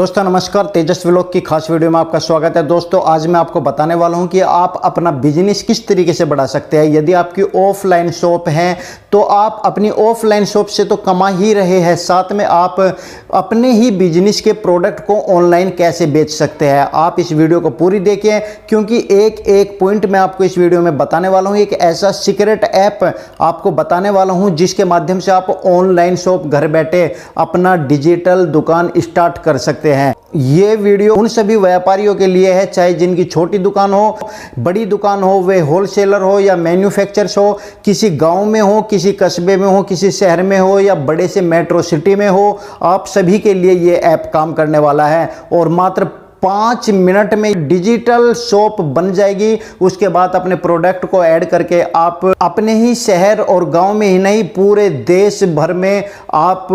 दोस्तों नमस्कार, तेजस व्लॉग की खास वीडियो में आपका स्वागत है। दोस्तों आज मैं आपको बताने वाला हूं कि आप अपना बिजनेस किस तरीके से बढ़ा सकते हैं। यदि आपकी ऑफलाइन शॉप है तो आप अपनी ऑफलाइन शॉप से तो कमा ही रहे हैं, साथ में आप अपने ही बिजनेस के प्रोडक्ट को ऑनलाइन कैसे बेच सकते हैं। आप इस वीडियो को पूरी देखें क्योंकि एक एक पॉइंट मैं आपको इस वीडियो में बताने वाला हूं। एक ऐसा सीक्रेट ऐप आपको बताने वाला हूं जिसके माध्यम से आप ऑनलाइन शॉप घर बैठे अपना डिजिटल दुकान स्टार्ट कर सकते हैं। ये वीडियो उन सभी व्यापारियों के लिए है, चाहे जिनकी छोटी दुकान हो, बड़ी दुकान हो, वे होलसेलर हो या मैन्युफैक्चरर्स हो, किसी गांव में हो, किसी कस्बे में हो, किसी शहर में हो या बड़े से मेट्रो सिटी में हो, आप सभी के लिए ये ऐप काम करने वाला है। और मात्र 5 मिनट में डिजिटल शॉप बन जाएगी। उसके बाद अपने प्रोडक्ट को ऐड करके आप अपने ही शहर और गांव में ही नहीं, पूरे देश भर में आप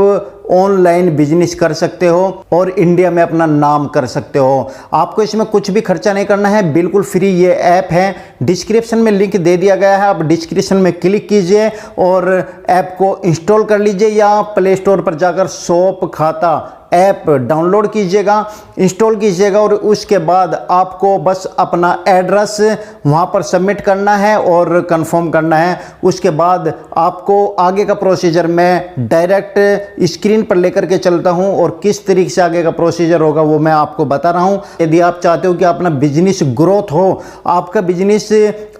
ऑनलाइन बिजनेस कर सकते हो और इंडिया में अपना नाम कर सकते हो। आपको इसमें कुछ भी खर्चा नहीं करना है, बिल्कुल फ्री ये ऐप है। डिस्क्रिप्शन में लिंक दे दिया गया है, आप डिस्क्रिप्शन में क्लिक कीजिए और ऐप को इंस्टॉल कर लीजिए या प्ले स्टोर पर जाकर शॉप खाता ऐप डाउनलोड कीजिएगा, इंस्टॉल कीजिएगा और उसके बाद आपको बस अपना एड्रेस वहां पर सबमिट करना है और कंफर्म करना है। उसके बाद आपको आगे का प्रोसीजर मैं डायरेक्ट स्क्रीन पर लेकर के चलता हूं और किस तरीके से आगे का प्रोसीजर होगा वो मैं आपको बता रहा हूं। यदि आप चाहते हो कि अपना बिजनेस ग्रोथ हो, आपका बिजनेस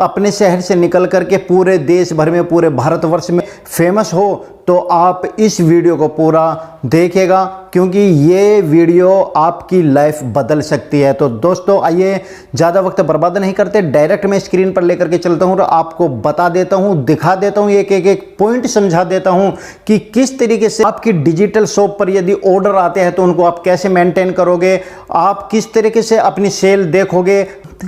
अपने शहर से निकल करके पूरे देश भर में, पूरे भारतवर्ष में फेमस हो, तो आप इस वीडियो को पूरा देखिएगा क्योंकि ये वीडियो आपकी लाइफ बदल सकती है। तो दोस्तों आइए ज़्यादा वक्त बर्बाद नहीं करते, डायरेक्ट मैं स्क्रीन पर लेकर के चलता हूँ और आपको बता देता हूँ, दिखा देता हूँ, एक पॉइंट समझा देता हूँ कि किस तरीके से आपकी डिजिटल शॉप पर यदि ऑर्डर आते हैं तो उनको आप कैसे मेंटेन करोगे, आप किस तरीके से अपनी सेल देखोगे,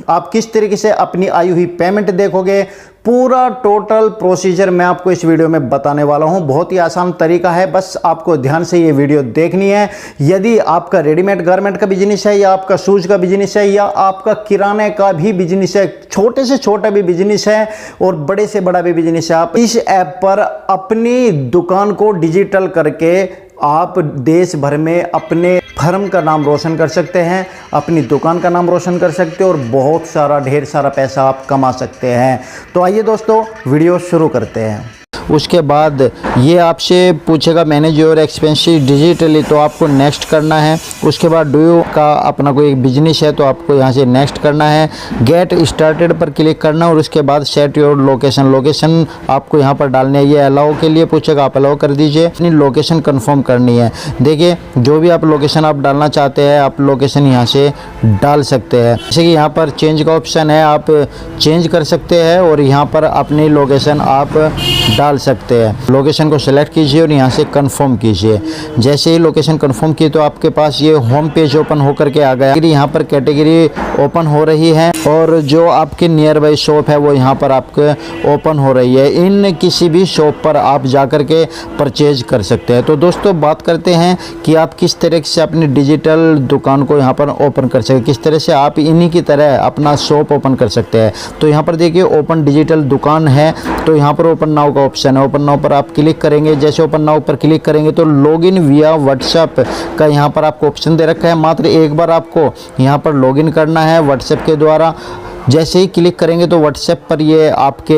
आप किस तरीके से अपनी आई हुई पेमेंट देखोगे। पूरा टोटल प्रोसीजर मैं आपको इस वीडियो में बताने वाला हूं। बहुत ही आसान तरीका है, बस आपको ध्यान से ये वीडियो देखनी है। यदि आपका रेडीमेड गारमेंट का बिजनेस है या आपका शूज का बिजनेस है या आपका किराने का भी बिजनेस है, छोटे से छोटा भी बिजनेस है और बड़े से बड़ा भी बिजनेस है, आप इस ऐप पर अपनी दुकान को डिजिटल करके आप देश भर में अपने फर्म का नाम रोशन कर सकते हैं, अपनी दुकान का नाम रोशन कर सकते हैं और बहुत सारा ढेर सारा पैसा आप कमा सकते हैं। तो आइए दोस्तों वीडियो शुरू करते हैं। उसके बाद ये आपसे पूछेगा मैनेज योर एक्सपेंसेस डिजिटली, तो आपको नेक्स्ट करना है। उसके बाद डू यू का अपना कोई बिजनेस है तो आपको यहाँ से नेक्स्ट करना है। गेट स्टार्टेड पर क्लिक करना और उसके बाद सेट योर लोकेशन आपको यहाँ पर डालनी है। ये अलाउ के लिए पूछेगा, आप अलाउ कर दीजिए। अपनी लोकेशन कंफर्म करनी है। देखिए जो भी आप लोकेशन आप डालना चाहते हैं आप लोकेशन यहाँ से डाल सकते हैं। जैसे कि यहाँ पर चेंज का ऑप्शन है, आप चेंज कर सकते हैं और यहाँ पर अपनी लोकेशन आप डाल सकते हैं। लोकेशन को सिलेक्ट कीजिए और यहाँ से कंफर्म कीजिए। जैसे ही लोकेशन कंफर्म की तो आपके पास ये होम पेज ओपन होकर के आ गया। यहाँ पर कैटेगरी ओपन हो रही है और जो आपके नियर बाई शॉप है वो यहाँ पर आपके ओपन हो रही है। इन किसी भी शॉप पर आप जाकर के परचेज कर सकते हैं। तो दोस्तों बात करते हैं कि आप किस तरह से अपनी डिजिटल दुकान को यहाँ पर ओपन कर सकते, किस तरह से आप इन्हीं की तरह अपना शॉप ओपन कर सकते हैं। तो यहाँ पर देखिए ओपन डिजिटल दुकान है, तो यहाँ पर ओपन नाउ का ऑप्शन है। ओपन नाउ पर आप क्लिक करेंगे। जैसे ओपन नाउ पर क्लिक करेंगे तो लॉगिन विया व्हाट्सएप का यहाँ पर आपको ऑप्शन दे रखा है। मात्र एक बार आपको यहाँ पर लॉगिन करना है व्हाट्सएप के द्वारा। जैसे ही क्लिक करेंगे तो व्हाट्सएप पर ये आपके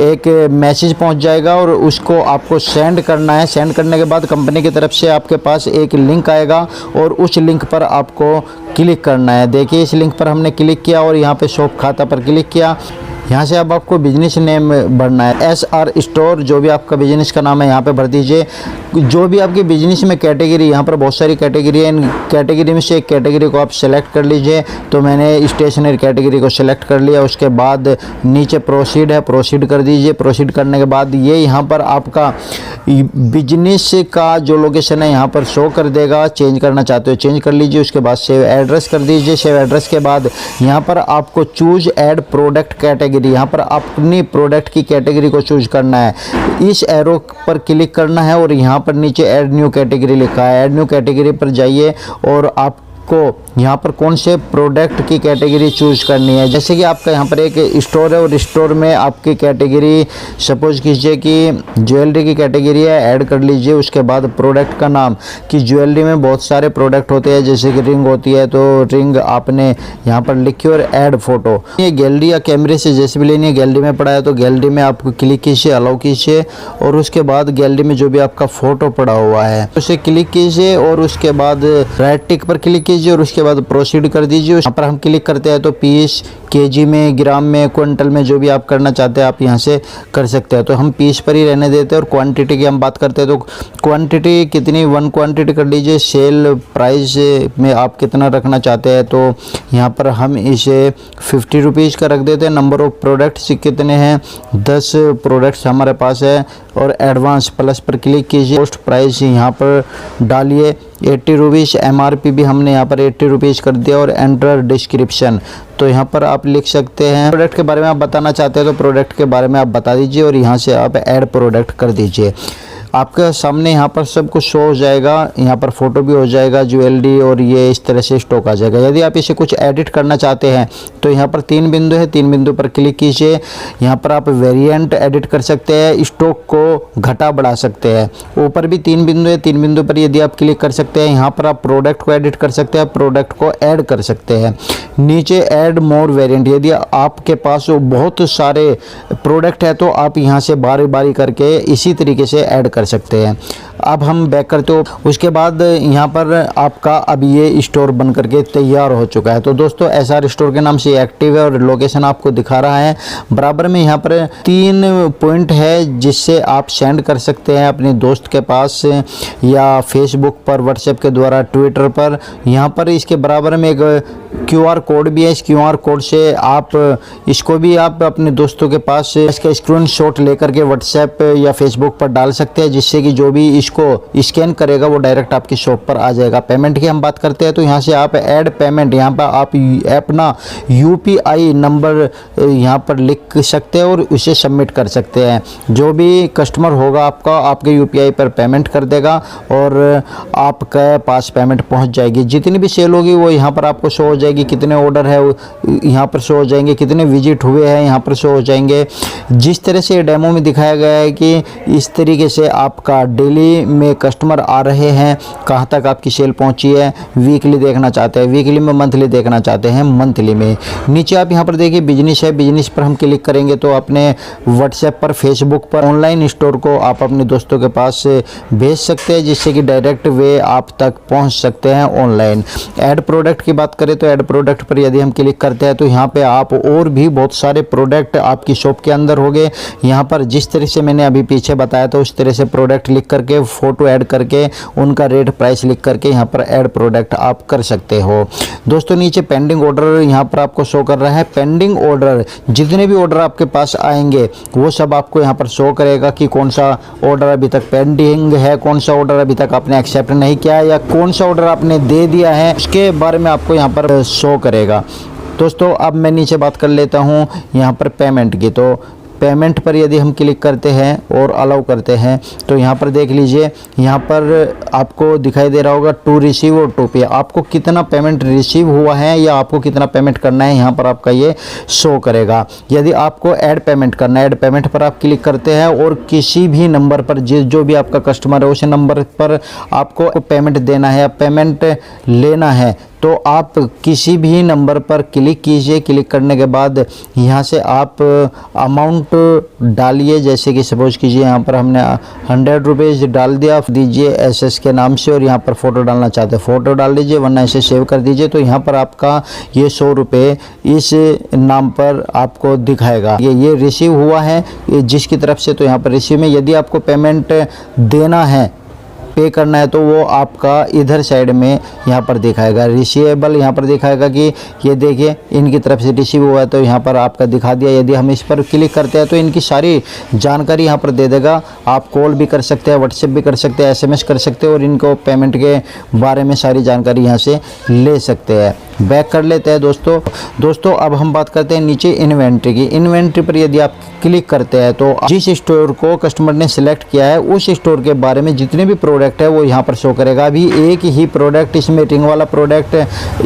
एक मैसेज पहुंच जाएगा और उसको आपको सेंड करना है। सेंड करने के बाद कंपनी की तरफ से आपके पास एक लिंक आएगा और उस लिंक पर आपको क्लिक करना है। देखिए इस लिंक पर हमने क्लिक किया और यहाँ पे शॉप खाता पर क्लिक किया। यहाँ से अब आपको बिजनेस नेम भरना है। SR स्टोर जो भी आपका बिजनेस का नाम है यहाँ पे भर दीजिए। जो भी आपकी बिजनेस में कैटेगरी, यहाँ पर बहुत सारी कैटेगरी है, इन कैटेगरी में से एक कैटेगरी को आप सेलेक्ट कर लीजिए। तो मैंने स्टेशनरी कैटेगरी को सेलेक्ट कर लिया। उसके बाद नीचे प्रोसीड है, प्रोसीड कर दीजिए। प्रोसीड करने के बाद ये यहाँ पर आपका बिजनेस का जो लोकेशन है यहाँ पर शो कर देगा। चेंज करना चाहते हो चेंज कर लीजिए। उसके बाद सेव एड्रेस कर दीजिए। सेव एड्रेस के बाद यहाँ पर आपको चूज ऐड प्रोडक्ट कैटेगरी, यहाँ पर अपनी प्रोडक्ट की कैटेगरी को चूज करना है। इस एरो पर क्लिक करना है और यहाँ पर नीचे ऐड न्यू कैटेगरी लिखा है। ऐड न्यू कैटेगरी पर जाइए और आप आपको यहाँ पर कौन से प्रोडक्ट की कैटेगरी चूज करनी है। जैसे कि आपका यहाँ पर एक स्टोर है और स्टोर में आपकी कैटेगरी सपोज कीजिए कि ज्वेलरी की कैटेगरी है, ऐड कर लीजिए। उसके बाद प्रोडक्ट का नाम कि ज्वेलरी में बहुत सारे प्रोडक्ट होते हैं, जैसे कि रिंग होती है तो रिंग आपने यहाँ पर लिखी और ऐड फोटो। ये गैलरी या कैमरे से जैसे भी लेनी है, गैलरी में पड़ा है तो गैलरी में आपको क्लिक कीजिए, अलाउ कीजिए और उसके बाद गैलरी में जो भी आपका फोटो पड़ा हुआ है उसे क्लिक कीजिए और उसके बाद राइट टिक पर क्लिक कीजिए और उसके बाद प्रोसीड कर दीजिए। यहाँ पर हम क्लिक करते हैं तो पीस, केजी में, ग्राम में, क्विंटल में जो भी आप करना चाहते हैं आप यहाँ से कर सकते हैं। तो हम पीस पर ही रहने देते हैं और क्वांटिटी की हम बात करते हैं तो क्वांटिटी कितनी, 1 क्वांटिटी कर लीजिए। सेल प्राइस में आप कितना रखना चाहते हैं तो यहाँ पर हम इसे 50 रुपीज़ का रख देते हैं। नंबर ऑफ प्रोडक्ट्स कितने हैं, 10 प्रोडक्ट्स हमारे पास है और एडवांस प्लस पर क्लिक कीजिए। पोस्ट प्राइस यहाँ पर डालिए 80 रुपीज़, MRP भी हमने यहाँ पर 80 रुपीज़ कर दिया और एंटर डिस्क्रिप्शन। तो यहाँ पर आप लिख सकते हैं प्रोडक्ट के बारे में आप बताना चाहते हैं तो प्रोडक्ट के बारे में आप बता दीजिए और यहाँ से आप ऐड प्रोडक्ट कर दीजिए। आपके सामने यहाँ पर सब कुछ शो हो जाएगा, यहाँ पर फोटो भी हो जाएगा, ज्वेलरी और ये इस तरह से स्टॉक आ जाएगा। यदि आप इसे कुछ एडिट करना चाहते हैं तो यहाँ पर 3 बिंदु है, 3 बिंदु पर क्लिक कीजिए। यहाँ पर आप वेरिएंट एडिट कर सकते हैं, स्टॉक को घटा बढ़ा सकते हैं। ऊपर भी 3 बिंदु है, 3 बिंदु पर यदि आप क्लिक कर सकते हैं। यहाँ पर आप प्रोडक्ट को एडिट कर सकते हैं, प्रोडक्ट को ऐड कर सकते हैं। नीचे ऐड मोर वेरिएंट, यदि आपके पास बहुत सारे प्रोडक्ट है तो आप यहाँ से बारी बारी करके इसी तरीके से ऐड कर सकते हैं। अब हम बैक करते हो, उसके बाद यहाँ पर आपका अब ये स्टोर बन करके तैयार हो चुका है। तो दोस्तों SR स्टोर के नाम से एक्टिव है और लोकेशन आपको दिखा रहा है। बराबर में यहाँ पर 3 पॉइंट है जिससे आप सेंड कर सकते हैं अपने दोस्त के पास या फेसबुक पर, व्हाट्सएप के द्वारा, ट्विटर पर। यहाँ पर इसके बराबर में एक QR कोड भी है। इस QR कोड से आप इसको भी आप अपने दोस्तों के पास इसका स्क्रीनशॉट लेकर के व्हाट्सएप या फेसबुक पर डाल सकते हैं, जिससे कि जो भी इसको स्कैन करेगा वो डायरेक्ट आपकी शॉप पर आ जाएगा। पेमेंट की हम बात करते हैं तो यहाँ से आप ऐड पेमेंट, यहाँ पर आप अपना UPI नंबर यहाँ पर लिख सकते हैं और उसे सबमिट कर सकते हैं। जो भी कस्टमर होगा आपका आपके UPI पर पेमेंट कर देगा और आपके पास पेमेंट पहुँच जाएगी। जितनी भी सेल होगी वो यहाँ पर आपको शो हो जाएगी, कितने ऑर्डर है यहाँ पर शो हो जाएंगे, कितने विजिट हुए हैं यहाँ पर शो हो जाएंगे। जिस तरह से डेमो में दिखाया गया है कि इस तरीके से आपका डेली में कस्टमर आ रहे हैं, कहाँ तक आपकी सेल पहुँची है। वीकली देखना चाहते हैं वीकली में, मंथली देखना चाहते हैं मंथली में। नीचे आप यहाँ पर देखिए बिजनेस है, बिजनेस पर हम क्लिक करेंगे तो अपने व्हाट्सएप पर, फेसबुक पर ऑनलाइन स्टोर को आप अपने दोस्तों के पास भेज सकते हैं, जिससे कि डायरेक्ट वे आप तक पहुँच सकते हैं ऑनलाइन। ऐड प्रोडक्ट की बात करें तो ऐड प्रोडक्ट पर यदि हम क्लिक करते हैं तो यहाँ पे आप और भी बहुत सारे प्रोडक्ट आपकी शॉप के अंदर होंगे। यहाँ पर जिस तरह से मैंने अभी पीछे बताया था उस तरह से प्रोडक्ट लिख करके, फोटो ऐड करके, उनका रेट प्राइस लिख करके यहाँ पर ऐड प्रोडक्ट आप कर सकते हो। दोस्तों नीचे पेंडिंग ऑर्डर यहाँ पर आपको शो कर रहा है। पेंडिंग ऑर्डर, जितने भी ऑर्डर आपके पास आएंगे वो सब आपको यहाँ पर शो करेगा कि कौन सा ऑर्डर अभी तक पेंडिंग है, कौन सा ऑर्डर अभी तक आपने एक्सेप्ट नहीं किया है या कौन सा ऑर्डर आपने दे दिया है, उसके बारे में आपको यहाँ पर शो करेगा। दोस्तों अब मैं नीचे बात कर लेता हूँ यहाँ पर पेमेंट की। तो पेमेंट पर यदि हम क्लिक करते हैं और अलाउ करते हैं तो यहाँ पर देख लीजिए, यहाँ पर आपको दिखाई दे रहा होगा टू रिसीव और टू पे। आपको कितना पेमेंट रिसीव हुआ है या आपको कितना पेमेंट करना है यहाँ पर आपका ये शो करेगा। यदि आपको ऐड पेमेंट करना है, ऐड पेमेंट पर आप क्लिक करते हैं और किसी भी नंबर पर जो भी आपका कस्टमर है उस नंबर पर आपको पेमेंट देना है, पेमेंट लेना है तो आप किसी भी नंबर पर क्लिक कीजिए। क्लिक करने के बाद यहाँ से आप अमाउंट डालिए, जैसे कि सपोज कीजिए यहाँ पर हमने 100 रुपीज़ डाल दिया, दीजिए SS के नाम से और यहाँ पर फ़ोटो डालना चाहते हैं फ़ोटो डाल दीजिए, वरना इसे सेव कर दीजिए। तो यहाँ पर आपका ये 100 रुपये इस नाम पर आपको दिखाएगा। ये रिसीव हुआ है जिसकी तरफ से, तो यहाँ पर रिसीव में यदि आपको पेमेंट देना है, पे करना है, तो वो आपका इधर साइड में यहाँ पर दिखाएगा रिसीवेबल, यहाँ पर दिखाएगा कि ये देखिए इनकी तरफ से रिसीव हुआ है, तो यहाँ पर आपका दिखा दिया। यदि हम इस पर क्लिक करते हैं तो इनकी सारी जानकारी यहाँ पर दे देगा। आप कॉल भी कर सकते हैं, व्हाट्सएप भी कर सकते हैं, SMS कर सकते हैं और इनको पेमेंट के बारे में सारी जानकारी यहाँ से ले सकते हैं। बैक कर लेते हैं दोस्तों अब हम बात करते हैं नीचे इन्वेंट्री की। इन्वेंट्री पर यदि आप क्लिक करते हैं तो जिस स्टोर को कस्टमर ने सिलेक्ट किया है उस स्टोर के बारे में जितने भी प्रोडक्ट है वो यहाँ पर शो करेगा। अभी एक ही प्रोडक्ट, इसमें रिंग वाला प्रोडक्ट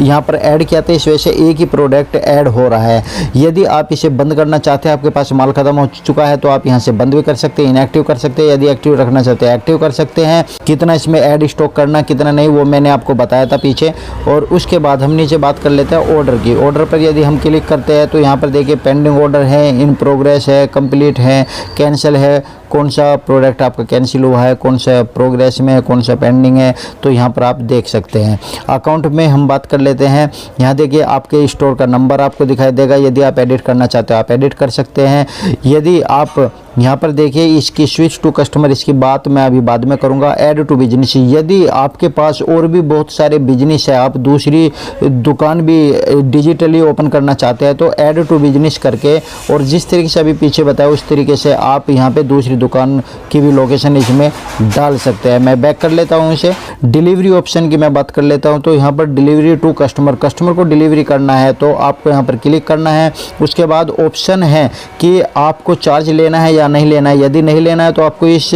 यहाँ पर ऐड किया था, इस वजह से एक ही प्रोडक्ट ऐड हो रहा है। यदि आप इसे बंद करना चाहते हैं, आपके पास माल खत्म हो चुका है, तो आप यहाँ से बंद भी कर सकते हैं, इनएक्टिव कर सकते हैं। यदि एक्टिव रखना चाहते हैं एक्टिव कर सकते हैं। कितना इसमें ऐड स्टॉक करना कितना नहीं वो मैंने आपको बताया था पीछे। और उसके बाद हम नीचे बात कर लेते हैं ऑर्डर की। ऑर्डर पर यदि हम क्लिक करते हैं तो यहाँ पर देखिए पेंडिंग ऑर्डर है, इन प्रोग्रेस है, कंप्लीट है, कैंसिल है, कौन सा प्रोडक्ट आपका कैंसिल हुआ है, कौन सा प्रोग्रेस में है, कौन सा पेंडिंग है, तो यहाँ पर आप देख सकते हैं। अकाउंट में हम बात कर लेते हैं। यहाँ देखिए आपके स्टोर का नंबर आपको दिखाई देगा। यदि आप एडिट करना चाहते हो आप एडिट कर सकते हैं। यदि आप यहाँ पर देखिए इसकी स्विच टू कस्टमर, इसकी बात मैं अभी बाद में करूँगा। ऐड टू बिजनेस, यदि आपके पास और भी बहुत सारे बिजनेस है, आप दूसरी दुकान भी डिजिटली ओपन करना चाहते हैं, तो ऐड टू बिजनेस करके और जिस तरीके से अभी पीछे बताया उस तरीके से आप यहाँ पे दूसरी दुकान की भी लोकेशन इसमें डाल सकते हैं। मैं बैक कर लेता हूँ इसे। डिलीवरी ऑप्शन की मैं बात कर लेता हूँ। तो यहाँ पर डिलीवरी टू कस्टमर को डिलीवरी करना है तो आपको यहाँ पर क्लिक करना है। उसके बाद ऑप्शन है कि आपको चार्ज लेना है या नहीं लेना है। यदि नहीं लेना है तो आपको इस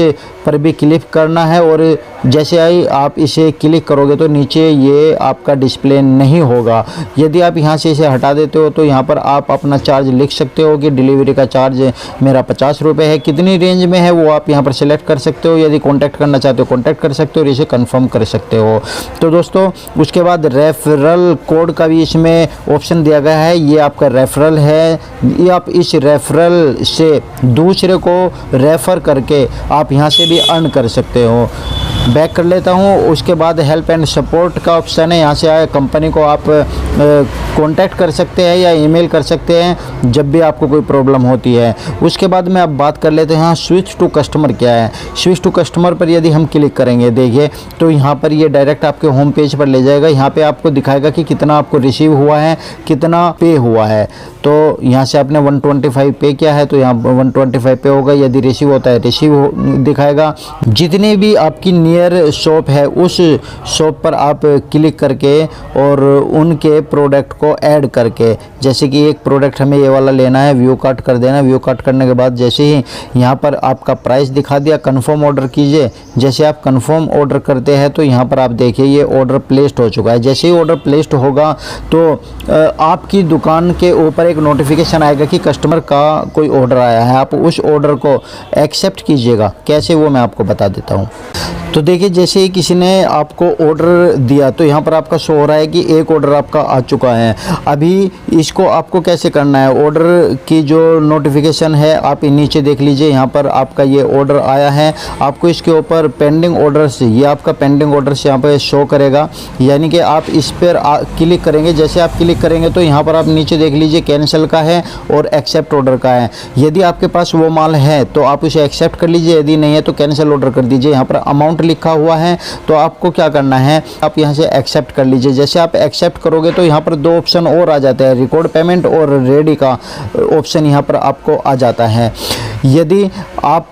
पर भी क्लिक करना है और जैसे ही आप इसे क्लिक करोगे तो नीचे ये आपका डिस्प्ले नहीं होगा। यदि आप यहाँ से इसे हटा देते हो तो यहाँ पर आप अपना चार्ज लिख सकते हो कि डिलीवरी का चार्ज मेरा 50 रुपये है। कितनी रेंज में है वो आप यहाँ पर सिलेक्ट कर सकते हो। यदि कॉन्टैक्ट करना चाहते हो कॉन्टैक्ट कर सकते हो और इसे कंफर्म कर सकते हो। तो दोस्तों उसके बाद रेफरल कोड का भी इसमें ऑप्शन दिया गया है। ये आपका रेफरल है, ये आप इस रेफरल से दूसरे को रेफ़र करके आप यहाँ से भी अर्न कर सकते हो। बैक कर लेता हूँ। उसके बाद हेल्प एंड सपोर्ट का ऑप्शन है। यहाँ से आए कंपनी को आप कांटेक्ट कर सकते हैं या ईमेल कर सकते हैं जब भी आपको कोई प्रॉब्लम होती है। उसके बाद में अब बात कर लेते हैं यहाँ स्विच टू कस्टमर क्या है। स्विच टू कस्टमर पर यदि हम क्लिक करेंगे देखिए तो यहाँ पर ये डायरेक्ट आपके होम पेज पर ले जाएगा। यहाँ पे आपको दिखाएगा कि कितना आपको रिसीव हुआ है, कितना पे हुआ है। तो यहाँ से आपने 125 पे किया है तो यहाँ 125 पे होगा। यदि रिसीव होता है रिसीव दिखाएगा। जितने भी आपकी नियर शॉप है उस शॉप पर आप क्लिक करके और उनके प्रोडक्ट को ऐड करके, जैसे कि एक प्रोडक्ट हमें ये वाला लेना है, व्यू कार्ट कर देना। व्यू कार्ट करने के बाद जैसे ही यहाँ पर आपका प्राइस दिखा दिया, कन्फर्म ऑर्डर कीजिए। जैसे आप कन्फर्म ऑर्डर करते हैं तो यहाँ पर आप देखिए ये ऑर्डर प्लेस्ड हो चुका है। जैसे ही ऑर्डर प्लेस्ड होगा तो आपकी दुकान के ऊपर एक नोटिफिकेशन आएगा कि कस्टमर का कोई ऑर्डर आया है। आप उस ऑर्डर को एक्सेप्ट कीजिएगा। कैसे वो मैं आपको बता देता हूँ। तो देखिए जैसे ही किसी ने आपको ऑर्डर दिया तो यहाँ पर आपका शो हो रहा है कि एक ऑर्डर आपका आ चुका है। अभी इसको आपको कैसे करना है, ऑर्डर की जो नोटिफिकेशन है आप नीचे देख लीजिए। यहाँ पर आपका ये ऑर्डर आया है, आपको इसके ऊपर पेंडिंग ऑर्डर से, ये आपका पेंडिंग ऑर्डर से यहाँ पर शो करेगा। यानी कि आप इस पर क्लिक करेंगे। जैसे आप क्लिक करेंगे तो यहाँ पर आप नीचे देख लीजिए कैंसिल का है और एक्सेप्ट ऑर्डर का है। यदि आपके पास वो माल है तो आप उसे एक्सेप्ट कर लीजिए, यदि नहीं है तो कैंसिल ऑर्डर कर दीजिए। यहाँ पर अमाउंट लिखा हुआ है तो आपको क्या करना है, आप यहाँ से एक्सेप्ट कर लीजिए। जैसे आप एक्सेप्ट करोगे तो यहाँ पर दो ऑप्शन और आ जाते हैं, रिकॉर्ड पेमेंट और रेडी का ऑप्शन यहाँ पर आपको आ जाता है। यदि आप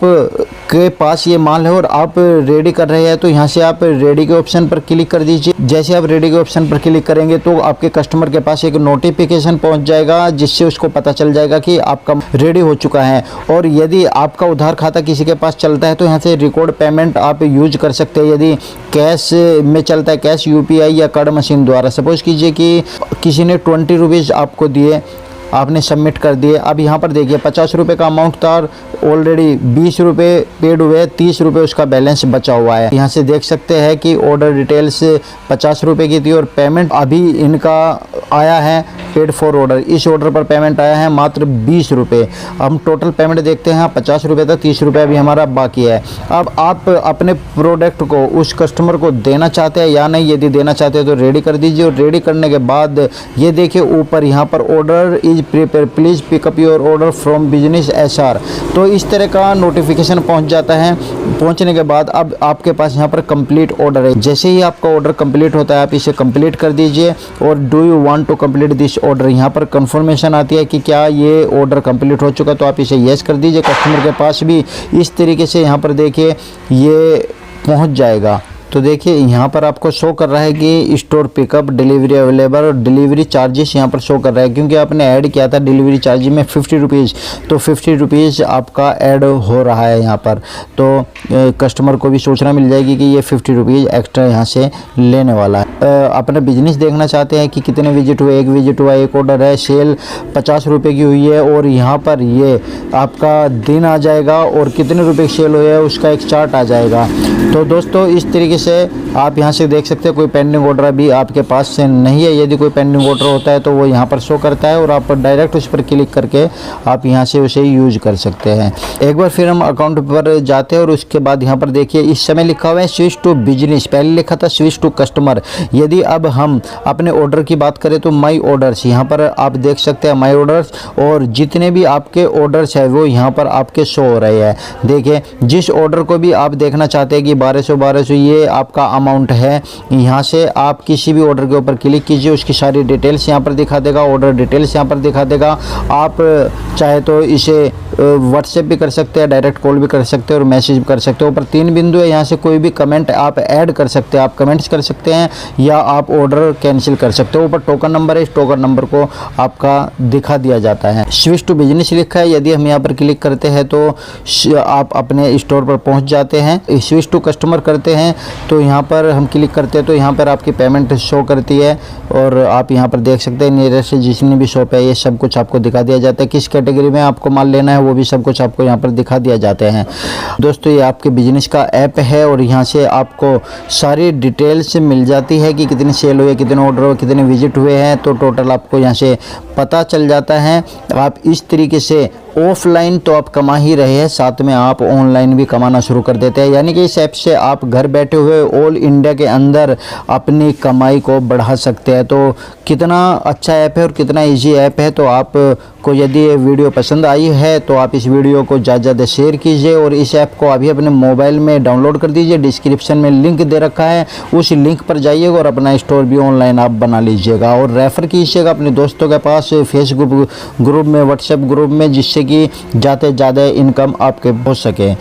के पास ये माल है और आप रेडी कर रहे हैं तो यहाँ से आप रेडी के ऑप्शन पर क्लिक कर दीजिए। जैसे आप रेडी के ऑप्शन पर क्लिक करेंगे तो आपके कस्टमर के पास एक नोटिफिकेशन पहुँच जाएगा जिससे उसको पता चल जाएगा कि आपका रेडी हो चुका है। और यदि आपका उधार खाता किसी के पास चलता है तो यहाँ से रिकॉर्ड पेमेंट आप यूज कर सकते हैं। यदि कैश में चलता है, कैश UPI या कार्ड मशीन द्वारा, सपोज कीजिए कि किसी ने 20 रुपीज़ आपको दिए, आपने सबमिट कर दिए। अब यहाँ पर देखिए 50 रुपये का अमाउंट था और ऑलरेडी 20 रुपये पेड हुए, 30 रुपये उसका बैलेंस बचा हुआ है। यहाँ से देख सकते हैं कि ऑर्डर डिटेल्स 50 रुपये की थी और पेमेंट अभी इनका आया है पेड फॉर ऑर्डर। इस ऑर्डर पर पेमेंट आया है मात्र 20 रुपये। हम टोटल पेमेंट देखते हैं, 50 रुपये था, 30 रुपये अभी हमारा बाकी है। अब आप अपने प्रोडक्ट को उस कस्टमर को देना चाहते हैं या नहीं, यदि देना चाहते हैं तो रेडी कर दीजिए। और रेडी करने के बाद ये देखिए ऊपर यहाँ पर order is prepare, please pickup your order from business SR। तो इस तरह का नोटिफिकेशन पहुंच जाता है। पहुंचने के बाद अब आपके पास यहाँ पर कंप्लीट ऑर्डर है। जैसे ही आपका ऑर्डर कंप्लीट होता है आप इसे कंप्लीट कर दीजिए। और do you want to complete this order, यहाँ पर कंफर्मेशन आती है कि क्या ये ऑर्डर कंप्लीट हो चुका, तो आप इसे येस कर दीजिए। कस्टमर के पास भी इस तरीके से यहाँ पर देखिए ये पहुँच जाएगा। तो देखिए यहाँ पर आपको शो कर रहा है कि स्टोर पिकअप डिलीवरी अवेलेबल और डिलीवरी चार्जेस यहाँ पर शो कर रहा है, क्योंकि आपने ऐड किया था डिलीवरी चार्ज में 50 रुपीज़, तो 50 रुपीज़ आपका ऐड हो रहा है यहाँ पर। तो कस्टमर को भी सूचना मिल जाएगी कि ये 50 रुपीज़ एक्स्ट्रा यहाँ से लेने वाला है। अपना बिजनेस देखना चाहते हैं कि कितने विजिट हुए, एक विजिट हुआ, एक ऑर्डर है, सेल 50 रुपये की हुई है और यहाँ पर ये आपका दिन आ जाएगा और कितने रुपए सेल हुए है उसका एक चार्ट आ जाएगा। तो दोस्तों इस तरीके से आप यहाँ से देख सकते हैं कोई पेंडिंग ऑर्डर अभी आपके पास से नहीं है। यदि कोई पेंडिंग ऑर्डर होता है तो वो यहाँ पर शो करता है और आप डायरेक्ट उस पर क्लिक करके आप यहाँ से उसे यूज कर सकते हैं। एक बार फिर हम अकाउंट पर जाते हैं और उसके बाद यहाँ पर देखिए इस समय लिखा हुआ है स्विच टू बिजनेस, पहले लिखा था स्विच टू कस्टमर। यदि अब हम अपने ऑर्डर की बात करें तो माई ऑर्डर्स, यहाँ पर आप देख सकते हैं माई ऑर्डर्स और जितने भी आपके ऑर्डर्स है वो यहाँ पर आपके शो हो रहे हैं। देखिए जिस ऑर्डर को भी आप देखना चाहते हैं कि 1200 ये आपका अमाउंट है, यहाँ से आप किसी भी ऑर्डर के ऊपर क्लिक कीजिए, उसकी सारी डिटेल्स यहाँ पर दिखा देगा, ऑर्डर डिटेल्स यहाँ पर दिखा देगा। आप चाहे तो इसे व्हाट्सएप भी कर सकते हैं, डायरेक्ट कॉल भी कर सकते हैं और मैसेज भी कर सकते हो। ऊपर 3 बिंदु है, यहाँ से कोई भी कमेंट आप ऐड कर सकते हैं, आप कमेंट्स कर सकते हैं या आप ऑर्डर कैंसिल कर सकते हो। ऊपर टोकन नंबर है, इस टोकन नंबर को आपका दिखा दिया जाता है। स्विच टू बिजनेस लिखा है, यदि हम यहाँ पर क्लिक करते हैं तो आप अपने स्टोर पर पहुँच जाते हैं। स्विच टू कस्टमर करते हैं तो यहाँ पर हम क्लिक करते हैं तो यहाँ पर आपकी पेमेंट शो करती है और आप यहाँ पर देख सकते हैं नियरेस्ट जितनी भी शॉप है ये सब कुछ आपको दिखा दिया जाता है। किस कैटेगरी में आपको माल लेना है वो भी सब कुछ आपको यहाँ पर दिखा दिया जाते हैं। दोस्तों ये आपके बिजनेस का ऐप है और यहाँ से आपको सारी डिटेल्स मिल जाती है कि कितनी सेल हुई है, कितने ऑर्डर हुए, कितने विजिट हुए हैं, तो टोटल आपको यहाँ से पता चल जाता है। आप इस तरीके से ऑफलाइन तो आप कमा ही रहे हैं, साथ में आप ऑनलाइन भी कमाना शुरू कर देते हैं। यानी कि इस ऐप से आप घर बैठे हुए ऑल इंडिया के अंदर अपनी कमाई को बढ़ा सकते हैं। तो कितना अच्छा ऐप है और कितना इजी ऐप है। तो आपको यदि ये वीडियो पसंद आई है तो आप इस वीडियो को ज़्यादा से ज़्यादा शेयर कीजिए और इस ऐप को अभी अपने मोबाइल में डाउनलोड कर दीजिए। डिस्क्रिप्शन में लिंक दे रखा है, उस लिंक पर जाइएगा और अपना स्टोर भी ऑनलाइन आप बना लीजिएगा और रेफ़र कीजिएगा अपने दोस्तों के पास फेसबुक ग्रुप में, व्हाट्सएप ग्रुप में, जिससे कि ज़्यादा से ज़्यादा इनकम आपके हो सके।